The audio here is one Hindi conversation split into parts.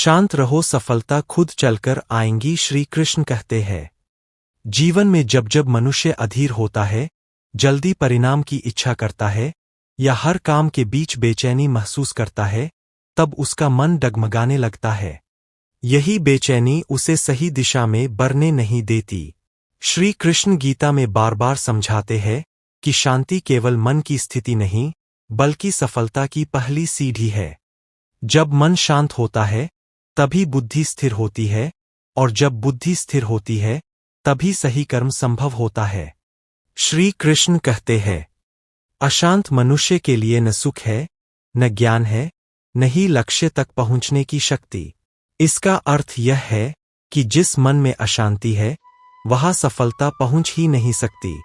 शांत रहो, सफलता खुद चलकर आएंगी। श्री कृष्ण कहते हैं, जीवन में जब जब मनुष्य अधीर होता है, जल्दी परिणाम की इच्छा करता है या हर काम के बीच बेचैनी महसूस करता है, तब उसका मन डगमगाने लगता है। यही बेचैनी उसे सही दिशा में बढ़ने नहीं देती। श्री कृष्ण गीता में बार बार समझाते हैं कि शांति केवल मन की स्थिति नहीं, बल्कि सफलता की पहली सीढ़ी है। जब मन शांत होता है, तभी बुद्धि स्थिर होती है, और जब बुद्धि स्थिर होती है, तभी सही कर्म संभव होता है। श्री कृष्ण कहते हैं, अशांत मनुष्य के लिए न सुख है, न ज्ञान है, न ही लक्ष्य तक पहुंचने की शक्ति। इसका अर्थ यह है कि जिस मन में अशांति है, वहां सफलता पहुंच ही नहीं सकती।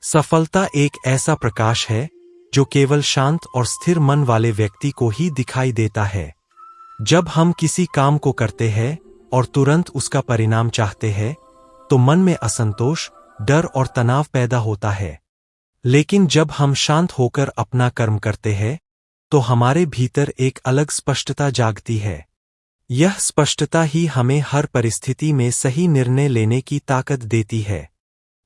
सफलता एक ऐसा प्रकाश है जो केवल शांत और स्थिर मन वाले व्यक्ति को ही दिखाई देता है। जब हम किसी काम को करते हैं और तुरंत उसका परिणाम चाहते हैं, तो मन में असंतोष, डर और तनाव पैदा होता है। लेकिन जब हम शांत होकर अपना कर्म करते हैं, तो हमारे भीतर एक अलग स्पष्टता जागती है। यह स्पष्टता ही हमें हर परिस्थिति में सही निर्णय लेने की ताकत देती है।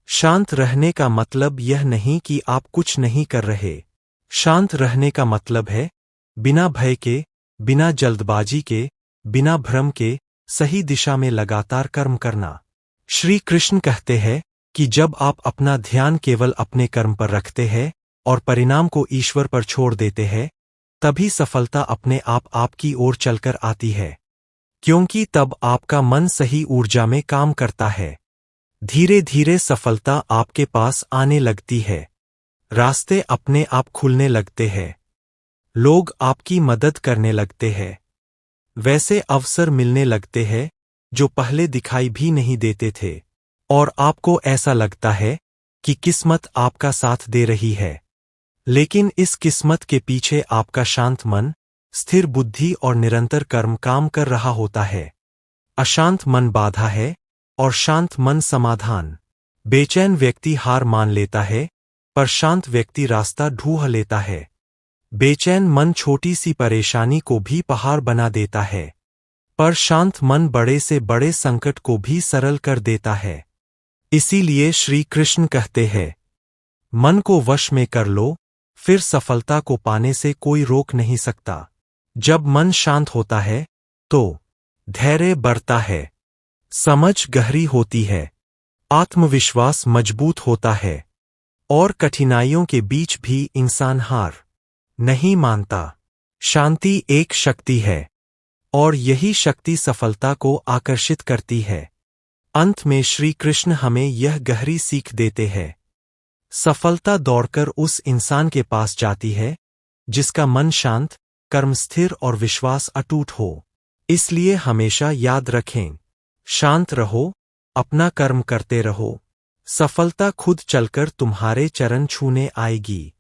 शांत रहने का मतलब यह नहीं कि आप कुछ नहीं कर रहे। शांत रहने का मतलब है बिना भय के, बिना जल्दबाजी के, बिना भ्रम के सही दिशा में लगातार कर्म करना। श्री कृष्ण कहते हैं कि जब आप अपना ध्यान केवल अपने कर्म पर रखते हैं और परिणाम को ईश्वर पर छोड़ देते हैं, तभी सफलता अपने आप आपकी ओर चलकर आती है, क्योंकि तब आपका मन सही ऊर्जा में काम करता है। धीरे धीरे सफलता आपके पास आने लगती है। रास्ते अपने आप खुलने लगते हैं। लोग आपकी मदद करने लगते हैं। वैसे अवसर मिलने लगते हैं जो पहले दिखाई भी नहीं देते थे, और आपको ऐसा लगता है कि किस्मत आपका साथ दे रही है। लेकिन इस किस्मत के पीछे आपका शांत मन, स्थिर बुद्धि और निरंतर कर्म काम कर रहा होता है। अशांत मन बाधा है और शांत मन समाधान। बेचैन व्यक्ति हार मान लेता है, पर शांत व्यक्ति रास्ता ढूंढ लेता है। बेचैन मन छोटी सी परेशानी को भी पहाड़ बना देता है, पर शांत मन बड़े से बड़े संकट को भी सरल कर देता है। इसीलिए श्री कृष्ण कहते हैं, मन को वश में कर लो, फिर सफलता को पाने से कोई रोक नहीं सकता। जब मन शांत होता है, तो धैर्य बढ़ता है, समझ गहरी होती है, आत्मविश्वास मजबूत होता है, और कठिनाइयों के बीच भी इंसान हार नहीं मानता। शांति एक शक्ति है, और यही शक्ति सफलता को आकर्षित करती है। अंत में श्री कृष्ण हमें यह गहरी सीख देते हैं, सफलता दौड़कर उस इंसान के पास जाती है जिसका मन शांत, कर्म स्थिर और विश्वास अटूट हो। इसलिए हमेशा याद रखें, शांत रहो, अपना कर्म करते रहो, सफलता खुद चलकर तुम्हारे चरण छूने आएगी।